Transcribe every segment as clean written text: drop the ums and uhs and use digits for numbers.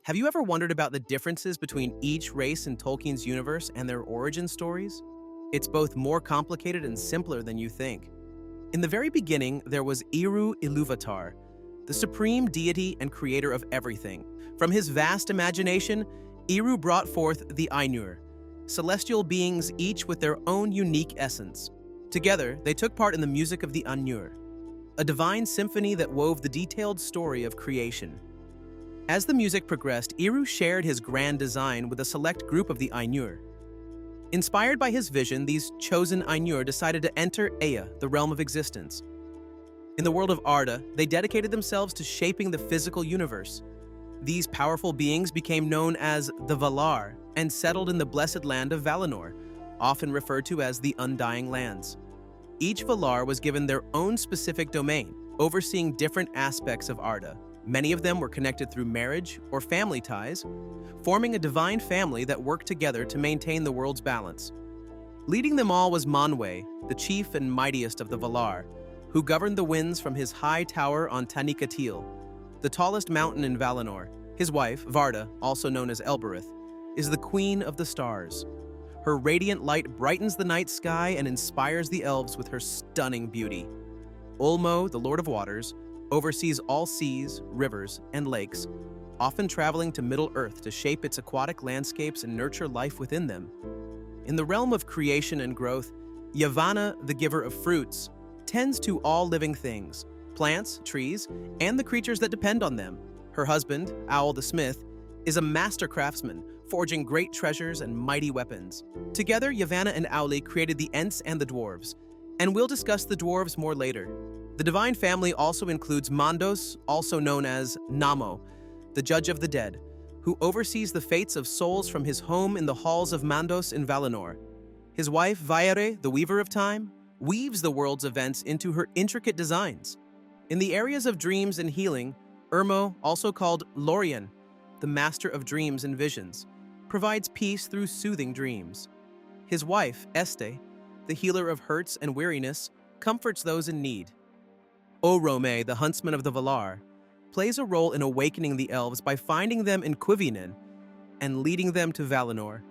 Have you ever wondered about the differences between each race in Tolkien's universe and their origin stories? It's both more complicated and simpler than you think. In the very beginning, there was Eru Ilúvatar, the supreme deity and creator of everything. From his vast imagination, Eru brought forth the Ainur, celestial beings each with their own unique essence. Together, they took part in the music of the Ainur, a divine symphony that wove the detailed story of creation. As the music progressed, Eru shared his grand design with a select group of the Ainur. Inspired by his vision, these chosen Ainur decided to enter Ea, the realm of existence. In the world of Arda, they dedicated themselves to shaping the physical universe. These powerful beings became known as the Valar and settled in the blessed land of Valinor, often referred to as the Undying Lands. Each Valar was given their own specific domain, overseeing different aspects of Arda. Many of them were connected through marriage or family ties, forming a divine family that worked together to maintain the world's balance. Leading them all was Manwë, the chief and mightiest of the Valar, who governed the winds from his high tower on Tanicatil, the tallest mountain in Valinor. His wife, Varda, also known as Elbereth, is the queen of the stars. Her radiant light brightens the night sky and inspires the elves with her stunning beauty. Ulmo, the Lord of Waters, oversees all seas, rivers, and lakes, often traveling to Middle-earth to shape its aquatic landscapes and nurture life within them. In the realm of creation and growth, Yavanna, the giver of fruits, tends to all living things, plants, trees, and the creatures that depend on them. Her husband, Owl the Smith, is a master craftsman, forging great treasures and mighty weapons. Together, Yavanna and Owli created the Ents and the Dwarves, and we'll discuss the Dwarves more later. The divine family also includes Mandos, also known as Namo, the judge of the dead, who oversees the fates of souls from his home in the halls of Mandos in Valinor. His wife, Vaere, the weaver of time, weaves the world's events into her intricate designs. In the areas of dreams and healing, Irmo, also called Lorien, the master of dreams and visions, provides peace through soothing dreams. His wife, Este, the healer of hurts and weariness, comforts those in need. Orome, the huntsman of the Valar, plays a role in awakening the elves by finding them in Quivinen and leading them to Valinor.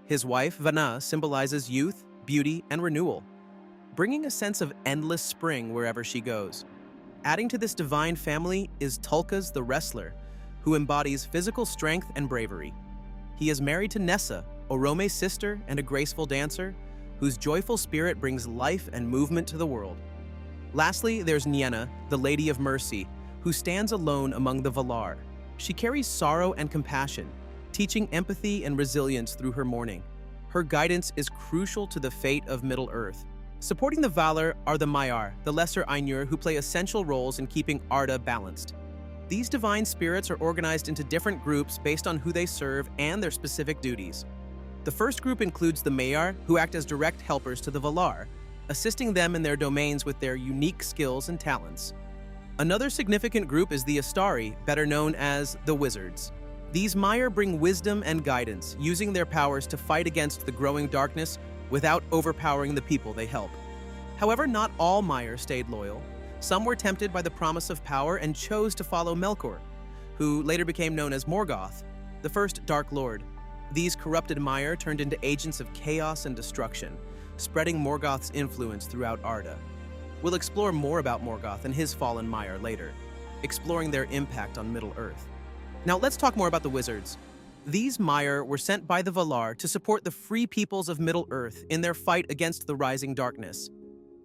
His wife, Vanna, symbolizes youth, beauty, and renewal, bringing a sense of endless spring wherever she goes. Adding to this divine family is Tulkas the wrestler, who embodies physical strength and bravery. He is married to Nessa, Orome's sister and a graceful dancer, whose joyful spirit brings life and movement to the world. Lastly, there's Nienna, the Lady of Mercy, who stands alone among the Valar. She carries sorrow and compassion, teaching empathy and resilience through her mourning. Her guidance is crucial to the fate of Middle-earth. Supporting the Valar are the Maiar, the lesser Ainur, who play essential roles in keeping Arda balanced. These divine spirits are organized into different groups based on who they serve and their specific duties. The first group includes the Maiar, who act as direct helpers to the Valar, assisting them in their domains with their unique skills and talents. Another significant group is the Astari, better known as the Wizards. These Maiar bring wisdom and guidance, using their powers to fight against the growing darkness without overpowering the people they help. However, not all Maiar stayed loyal. Some were tempted by the promise of power and chose to follow Melkor, who later became known as Morgoth, the first Dark Lord. These corrupted Maiar turned into agents of chaos and destruction, spreading Morgoth's influence throughout Arda. We'll explore more about Morgoth and his fallen Maiar later, exploring their impact on Middle-earth. Now let's talk more about the Wizards. These Maiar were sent by the Valar to support the free peoples of Middle-earth in their fight against the rising darkness.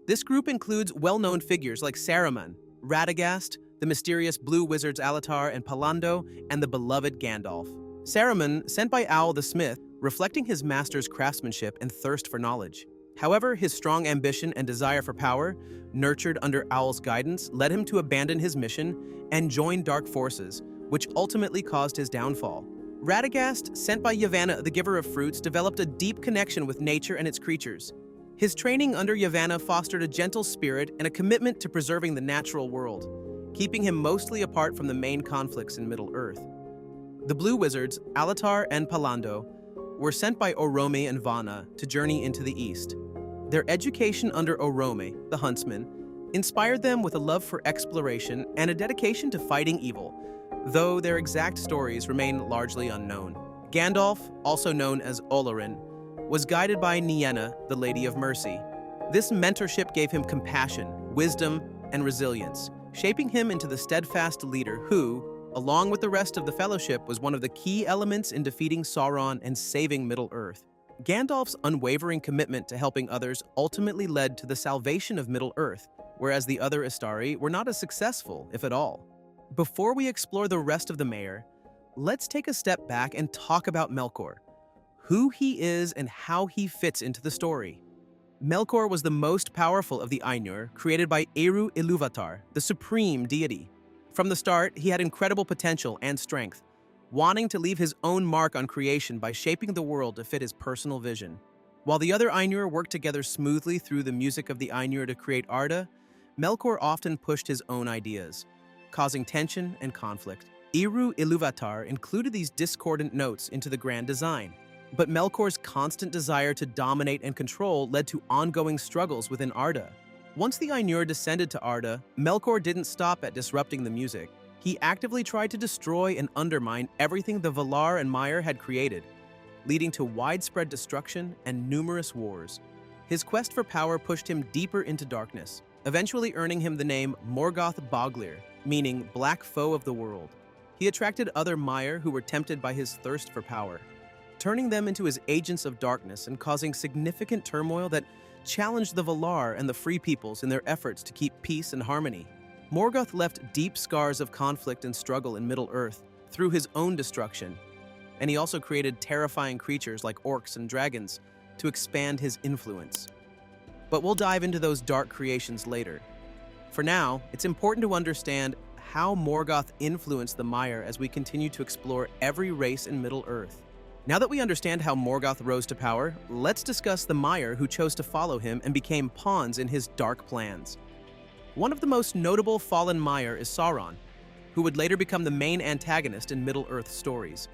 This group includes well-known figures like Saruman, Radagast, the mysterious blue wizards Alatar and Palando, and the beloved Gandalf. Saruman, sent by Owl the Smith, reflecting his master's craftsmanship and thirst for knowledge. However, his strong ambition and desire for power, nurtured under Owl's guidance, led him to abandon his mission and join dark forces, which ultimately caused his downfall. Radagast, sent by Yavanna, the giver of fruits, developed a deep connection with nature and its creatures. His training under Yavanna fostered a gentle spirit and a commitment to preserving the natural world, keeping him mostly apart from the main conflicts in Middle-earth. The Blue Wizards, Alatar and Palando, were sent by Orome and Vanna to journey into the east. Their education under Orome, the huntsman, inspired them with a love for exploration and a dedication to fighting evil. though their exact stories remain largely unknown. Gandalf, also known as Olorin, was guided by Nienna, the Lady of Mercy. This mentorship gave him compassion, wisdom, and resilience, shaping him into the steadfast leader who, along with the rest of the Fellowship, was one of the key elements in defeating Sauron and saving Middle-earth. Gandalf's unwavering commitment to helping others ultimately led to the salvation of Middle-earth, whereas the other Istari were not as successful, if at all. Before we explore the rest of the Maiar, let's take a step back and talk about Melkor, who he is and how he fits into the story. Melkor was the most powerful of the Ainur, created by Eru Ilúvatar, the supreme deity. From the start, he had incredible potential and strength, wanting to leave his own mark on creation by shaping the world to fit his personal vision. While the other Ainur worked together smoothly through the music of the Ainur to create Arda, Melkor often pushed his own ideas, causing tension and conflict. Eru Ilúvatar included these discordant notes into the grand design, but Melkor's constant desire to dominate and control led to ongoing struggles within Arda. Once the Ainur descended to Arda, Melkor didn't stop at disrupting the music. He actively tried to destroy and undermine everything the Valar and Maiar had created, leading to widespread destruction and numerous wars. His quest for power pushed him deeper into darkness, eventually earning him the name Morgoth Boglir, meaning Black Foe of the World. He attracted other Maiar who were tempted by his thirst for power, turning them into his agents of darkness and causing significant turmoil that challenged the Valar and the Free Peoples in their efforts to keep peace and harmony. Morgoth left deep scars of conflict and struggle in Middle-earth through his own destruction, and he also created terrifying creatures like orcs and dragons to expand his influence. But we'll dive into those dark creations later. For now, it's important to understand how Morgoth influenced the Maiar as we continue to explore every race in Middle-earth. Now that we understand how Morgoth rose to power, let's discuss the Maiar who chose to follow him and became pawns in his dark plans. One of the most notable fallen Maiar is Sauron, who would later become the main antagonist in Middle-earth stories.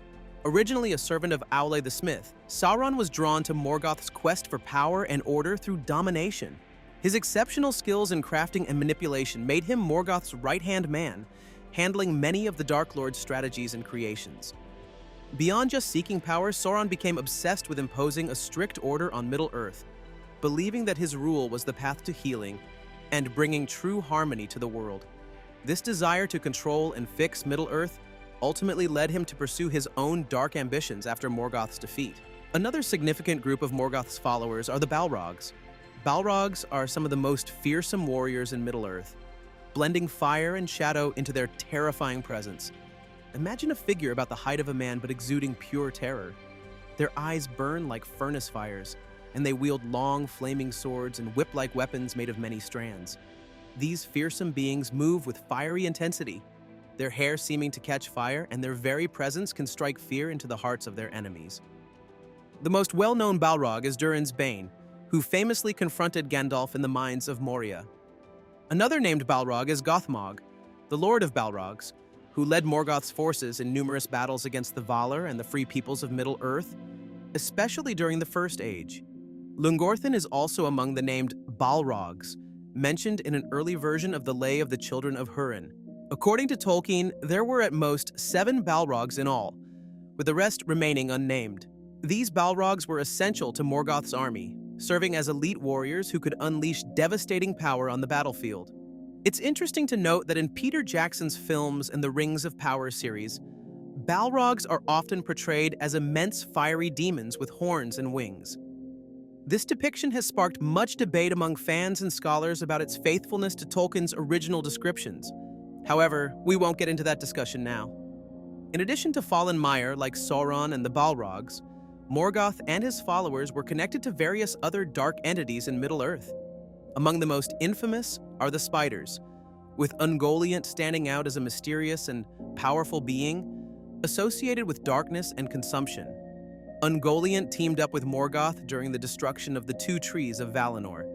Originally a servant of Aule the Smith, Sauron was drawn to Morgoth's quest for power and order through domination. His exceptional skills in crafting and manipulation made him Morgoth's right-hand man, handling many of the Dark Lord's strategies and creations. Beyond just seeking power, Sauron became obsessed with imposing a strict order on Middle-earth, believing that his rule was the path to healing and bringing true harmony to the world. This desire to control and fix Middle-earth ultimately led him to pursue his own dark ambitions after Morgoth's defeat. Another significant group of Morgoth's followers are the Balrogs. Balrogs are some of the most fearsome warriors in Middle-earth, blending fire and shadow into their terrifying presence. Imagine a figure about the height of a man but exuding pure terror. Their eyes burn like furnace fires, and they wield long, flaming swords and whip-like weapons made of many strands. These fearsome beings move with fiery intensity, their hair seeming to catch fire, and their very presence can strike fear into the hearts of their enemies. The most well-known Balrog is Durin's Bane, who famously confronted Gandalf in the mines of Moria. Another named Balrog is Gothmog, the Lord of Balrogs, who led Morgoth's forces in numerous battles against the Valar and the Free Peoples of Middle-earth, especially during the First Age. Lungorthin is also among the named Balrogs, mentioned in an early version of the Lay of the Children of Hurin. According to Tolkien, there were at most 7 Balrogs in all, with the rest remaining unnamed. These Balrogs were essential to Morgoth's army, serving as elite warriors who could unleash devastating power on the battlefield. It's interesting to note that in Peter Jackson's films and the Rings of Power series, Balrogs are often portrayed as immense fiery demons with horns and wings. This depiction has sparked much debate among fans and scholars about its faithfulness to Tolkien's original descriptions. However, we won't get into that discussion now. In addition to fallen Maiar like Sauron and the Balrogs, Morgoth and his followers were connected to various other dark entities in Middle-earth. Among the most infamous are the Spiders, with Ungoliant standing out as a mysterious and powerful being associated with darkness and consumption. Ungoliant teamed up with Morgoth during the destruction of the 2 trees of Valinor,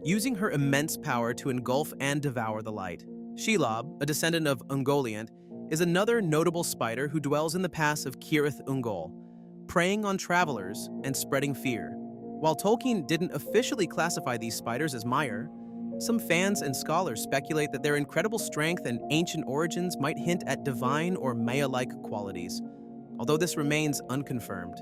using her immense power to engulf and devour the light. Shelob, a descendant of Ungoliant, is another notable spider who dwells in the pass of Cirith Ungol, preying on travelers and spreading fear. While Tolkien didn't officially classify these spiders as Maiar, Some fans and scholars speculate that their incredible strength and ancient origins might hint at divine or Maya-like qualities, although this remains unconfirmed.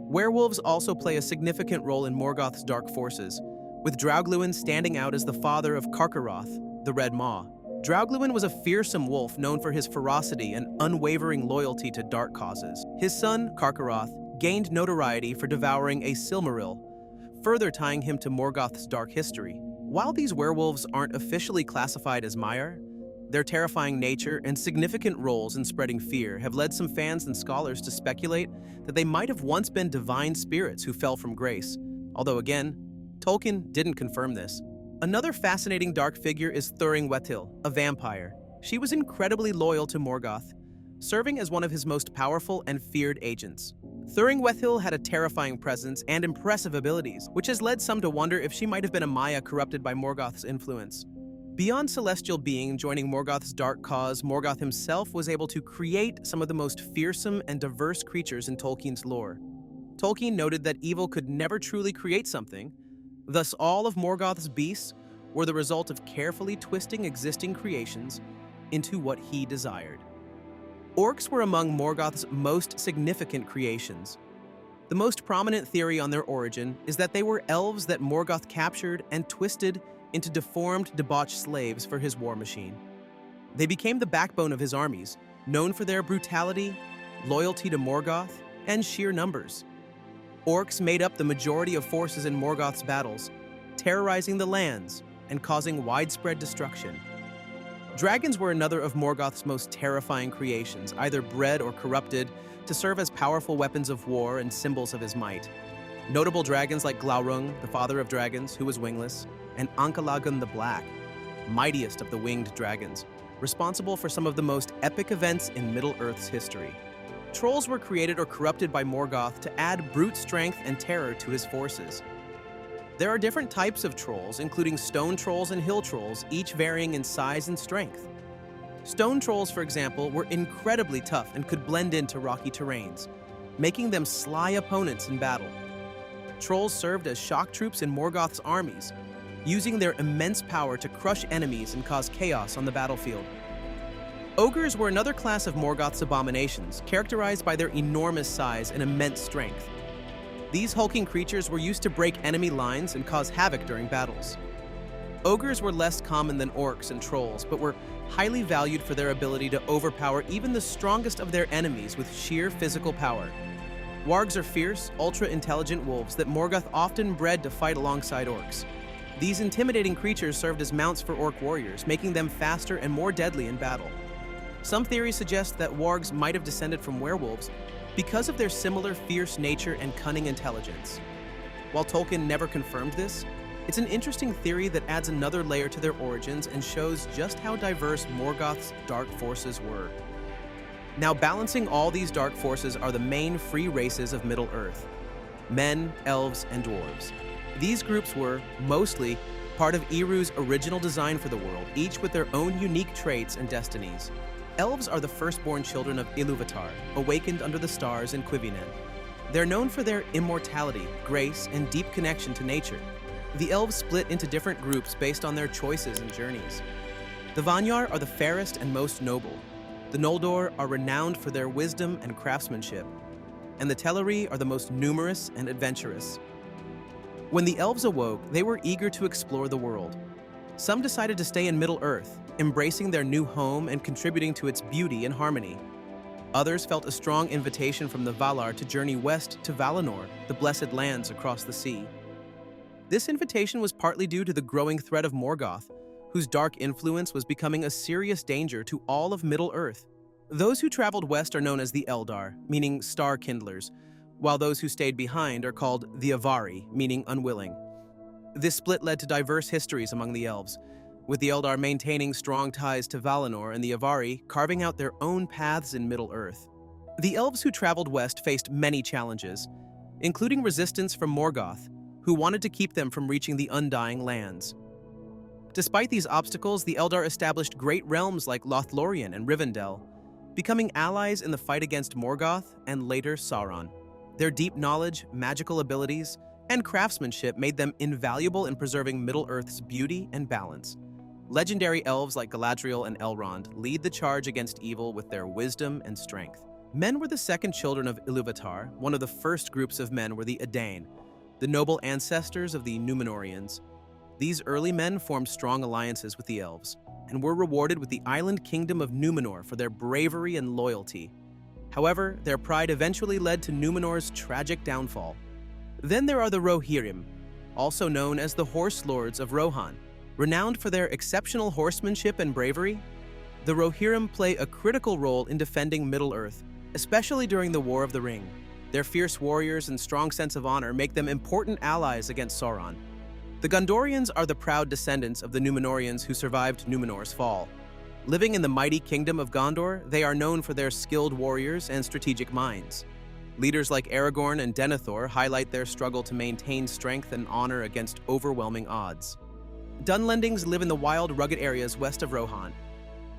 Werewolves also play a significant role in Morgoth's dark forces, with Draugluin standing out as the father of Carcharoth, the Red Maw. Draugluin was a fearsome wolf known for his ferocity and unwavering loyalty to dark causes. His son, Carcharoth, gained notoriety for devouring a Silmaril, further tying him to Morgoth's dark history. While these werewolves aren't officially classified as Maiar, their terrifying nature and significant roles in spreading fear have led some fans and scholars to speculate that they might have once been divine spirits who fell from grace, although again, Tolkien didn't confirm this. Another fascinating dark figure is Thuringwethil, a vampire. She was incredibly loyal to Morgoth, serving as one of his most powerful and feared agents. Thuringwethil had a terrifying presence and impressive abilities, which has led some to wonder if she might have been a Maia corrupted by Morgoth's influence. Beyond celestial being joining Morgoth's dark cause, Morgoth himself was able to create some of the most fearsome and diverse creatures in Tolkien's lore. Tolkien noted that evil could never truly create something, thus all of Morgoth's beasts were the result of carefully twisting existing creations into what he desired. Orcs were among Morgoth's most significant creations. The most prominent theory on their origin is that they were elves that Morgoth captured and twisted into deformed, debauched slaves for his war machine. They became the backbone of his armies, known for their brutality, loyalty to Morgoth, and sheer numbers. Orcs made up the majority of forces in Morgoth's battles, terrorizing the lands and causing widespread destruction. Dragons were another of Morgoth's most terrifying creations, either bred or corrupted, to serve as powerful weapons of war and symbols of his might. Notable dragons like Glaurung, the father of dragons, who was wingless, and Ankalagun the Black, mightiest of the winged dragons, responsible for some of the most epic events in Middle-earth's history. Trolls were created or corrupted by Morgoth to add brute strength and terror to his forces. There are different types of trolls, including stone trolls and hill trolls, each varying in size and strength. Stone trolls, for example, were incredibly tough and could blend into rocky terrains, making them sly opponents in battle. Trolls served as shock troops in Morgoth's armies, using their immense power to crush enemies and cause chaos on the battlefield. Ogres were another class of Morgoth's abominations, characterized by their enormous size and immense strength. These hulking creatures were used to break enemy lines and cause havoc during battles. Ogres were less common than orcs and trolls, but were highly valued for their ability to overpower even the strongest of their enemies with sheer physical power. Wargs are fierce, ultra-intelligent wolves that Morgoth often bred to fight alongside orcs. These intimidating creatures served as mounts for orc warriors, making them faster and more deadly in battle. Some theories suggest that wargs might have descended from werewolves because of their similar fierce nature and cunning intelligence. While Tolkien never confirmed this, it's an interesting theory that adds another layer to their origins and shows just how diverse Morgoth's dark forces were. Now, balancing all these dark forces are the main free races of Middle-earth: men, elves, and dwarves. These groups were, mostly, part of Eru's original design for the world, each with their own unique traits and destinies. Elves are the firstborn children of Ilúvatar, awakened under the stars in Cuivinen. They're known for their immortality, grace, and deep connection to nature. The elves split into different groups based on their choices and journeys. The Vanyar are the fairest and most noble. The Noldor are renowned for their wisdom and craftsmanship. And the Teleri are the most numerous and adventurous. When the elves awoke, they were eager to explore the world. Some decided to stay in Middle-earth, embracing their new home and contributing to its beauty and harmony. Others felt a strong invitation from the Valar to journey west to Valinor, the Blessed Lands across the sea. This invitation was partly due to the growing threat of Morgoth, whose dark influence was becoming a serious danger to all of Middle-earth. Those who traveled west are known as the Eldar, meaning star kindlers, while those who stayed behind are called the Avari, meaning unwilling. This split led to diverse histories among the elves, with the Eldar maintaining strong ties to Valinor and the Avari carving out their own paths in Middle-earth. The elves who traveled west faced many challenges, including resistance from Morgoth, who wanted to keep them from reaching the Undying Lands. Despite these obstacles, the Eldar established great realms like Lothlorien and Rivendell, becoming allies in the fight against Morgoth and later Sauron. Their deep knowledge, magical abilities, and craftsmanship made them invaluable in preserving Middle-earth's beauty and balance. Legendary elves like Galadriel and Elrond lead the charge against evil with their wisdom and strength. Men were the second children of Ilúvatar. One of the first groups of men were the Edain, the noble ancestors of the Númenóreans. These early men formed strong alliances with the elves, and were rewarded with the island kingdom of Númenor for their bravery and loyalty. However, their pride eventually led to Númenor's tragic downfall. Then there are the Rohirrim, also known as the Horse Lords of Rohan. Renowned for their exceptional horsemanship and bravery, the Rohirrim play a critical role in defending Middle-earth, especially during the War of the Ring. Their fierce warriors and strong sense of honor make them important allies against Sauron. The Gondorians are the proud descendants of the Númenóreans who survived Númenor's fall. Living in the mighty kingdom of Gondor, they are known for their skilled warriors and strategic minds. Leaders like Aragorn and Denethor highlight their struggle to maintain strength and honor against overwhelming odds. Dunlendings live in the wild, rugged areas west of Rohan.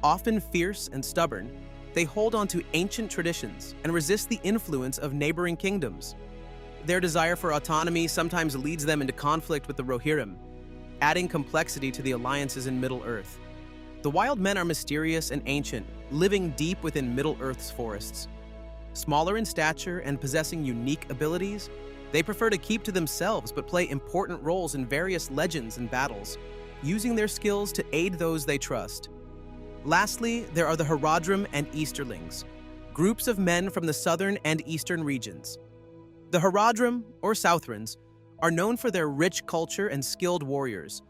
Often fierce and stubborn, they hold on to ancient traditions and resist the influence of neighboring kingdoms. Their desire for autonomy sometimes leads them into conflict with the Rohirrim, adding complexity to the alliances in Middle-earth. The wild men are mysterious and ancient, living deep within Middle-earth's forests. Smaller in stature and possessing unique abilities, they prefer to keep to themselves but play important roles in various legends and battles, using their skills to aid those they trust. Lastly, there are the Haradrim and Easterlings, groups of men from the southern and eastern regions. The Haradrim, or Southrons, are known for their rich culture and skilled warriors,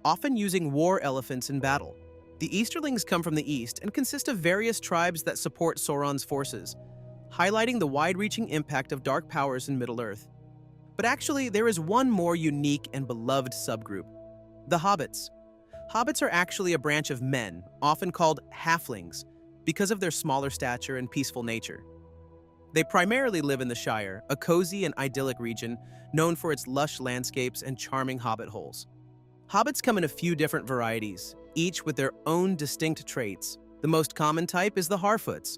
often using war elephants in battle. The Easterlings come from the east and consist of various tribes that support Sauron's forces, highlighting the wide-reaching impact of dark powers in Middle-earth. But actually, there is one more unique and beloved subgroup: the Hobbits. Hobbits are actually a branch of men, often called halflings, because of their smaller stature and peaceful nature. They primarily live in the Shire, a cozy and idyllic region known for its lush landscapes and charming hobbit holes. Hobbits come in a few different varieties, each with their own distinct traits. The most common type is the Harfoots.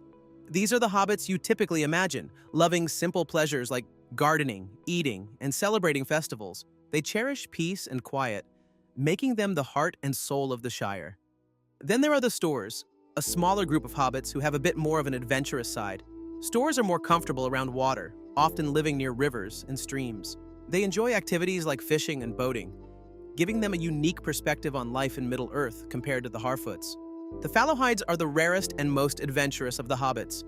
These are the hobbits you typically imagine, loving simple pleasures like gardening, eating, and celebrating festivals. They cherish peace and quiet, making them the heart and soul of the Shire. Then there are the Stores, a smaller group of hobbits who have a bit more of an adventurous side. Stores are more comfortable around water, often living near rivers and streams. They enjoy activities like fishing and boating, giving them a unique perspective on life in Middle-earth compared to the Harfoots. The Fallowhides are the rarest and most adventurous of the hobbits.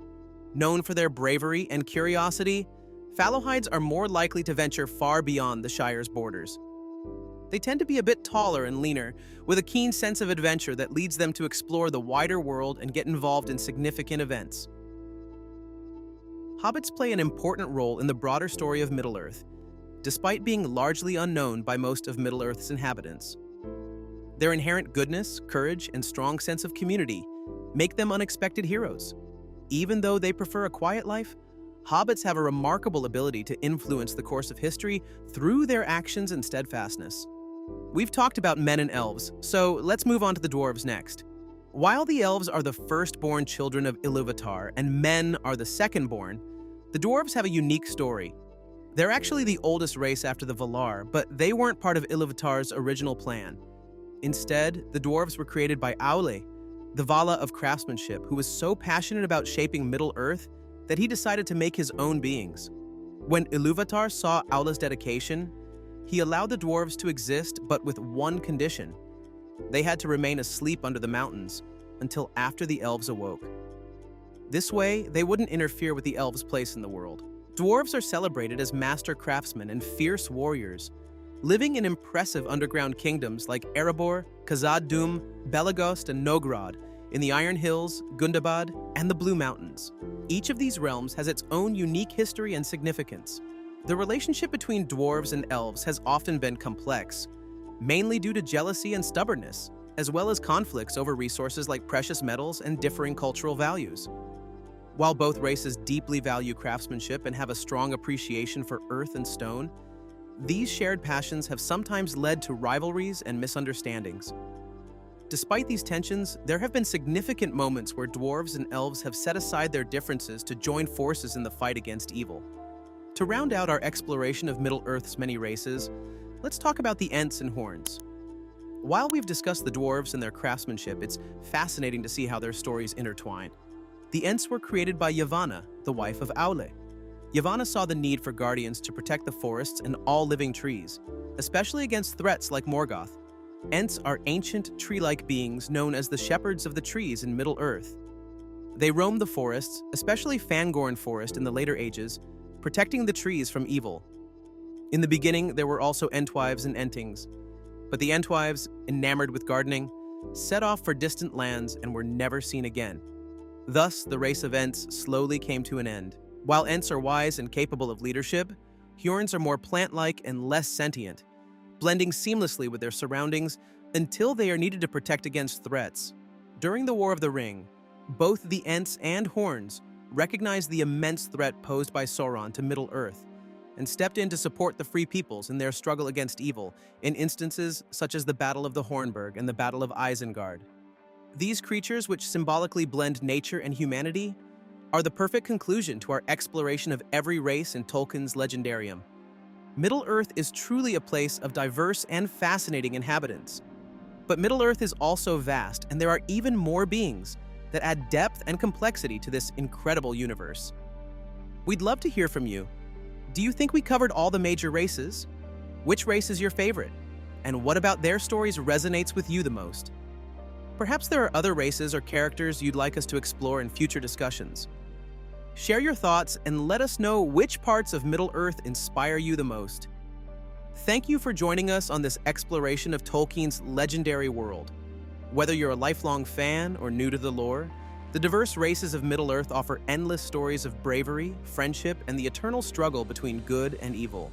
Known for their bravery and curiosity, Fallowhides are more likely to venture far beyond the Shire's borders. They tend to be a bit taller and leaner, with a keen sense of adventure that leads them to explore the wider world and get involved in significant events. Hobbits play an important role in the broader story of Middle-earth, despite being largely unknown by most of Middle-earth's inhabitants. Their inherent goodness, courage, and strong sense of community make them unexpected heroes. Even though they prefer a quiet life, hobbits have a remarkable ability to influence the course of history through their actions and steadfastness. We've talked about men and elves, so let's move on to the dwarves next. While the elves are the firstborn children of Ilúvatar and men are the secondborn, the dwarves have a unique story. They're actually the oldest race after the Valar, but they weren't part of Ilúvatar's original plan. Instead, the dwarves were created by Aule, the Vala of craftsmanship, who was so passionate about shaping Middle-earth that he decided to make his own beings. When Ilúvatar saw Aule's dedication, he allowed the dwarves to exist, but with one condition. They had to remain asleep under the mountains until after the elves awoke. This way, they wouldn't interfere with the elves' place in the world. Dwarves are celebrated as master craftsmen and fierce warriors, living in impressive underground kingdoms like Erebor, Khazad-dûm, Belegost, and Nogrod, in the Iron Hills, Gundabad, and the Blue Mountains. Each of these realms has its own unique history and significance. The relationship between dwarves and elves has often been complex, mainly due to jealousy and stubbornness, as well as conflicts over resources like precious metals and differing cultural values. While both races deeply value craftsmanship and have a strong appreciation for earth and stone, these shared passions have sometimes led to rivalries and misunderstandings. Despite these tensions, there have been significant moments where dwarves and elves have set aside their differences to join forces in the fight against evil. To round out our exploration of Middle-earth's many races, let's talk about the Ents and Huorns. While we've discussed the Dwarves and their craftsmanship, it's fascinating to see how their stories intertwine. The Ents were created by Yavanna, the wife of Aule. Yavanna saw the need for guardians to protect the forests and all living trees, especially against threats like Morgoth. Ents are ancient tree-like beings known as the shepherds of the trees in Middle-earth. They roam the forests, especially Fangorn Forest in the later ages, protecting the trees from evil. In the beginning, there were also Entwives and Entings, but the Entwives, enamored with gardening, set off for distant lands and were never seen again. Thus, the race of Ents slowly came to an end. While Ents are wise and capable of leadership, Huorns are more plant-like and less sentient, blending seamlessly with their surroundings until they are needed to protect against threats. During the War of the Ring, both the Ents and Huorns recognized the immense threat posed by Sauron to Middle-earth and stepped in to support the Free Peoples in their struggle against evil, in instances such as the Battle of the Hornburg and the Battle of Isengard. These creatures, which symbolically blend nature and humanity, are the perfect conclusion to our exploration of every race in Tolkien's legendarium. Middle-earth is truly a place of diverse and fascinating inhabitants. But Middle-earth is also vast, and there are even more beings that add depth and complexity to this incredible universe. We'd love to hear from you. Do you think we covered all the major races? Which race is your favorite? And what about their stories resonates with you the most? Perhaps there are other races or characters you'd like us to explore in future discussions. Share your thoughts and let us know which parts of Middle-earth inspire you the most. Thank you for joining us on this exploration of Tolkien's legendary world. Whether you're a lifelong fan or new to the lore, the diverse races of Middle-earth offer endless stories of bravery, friendship, and the eternal struggle between good and evil.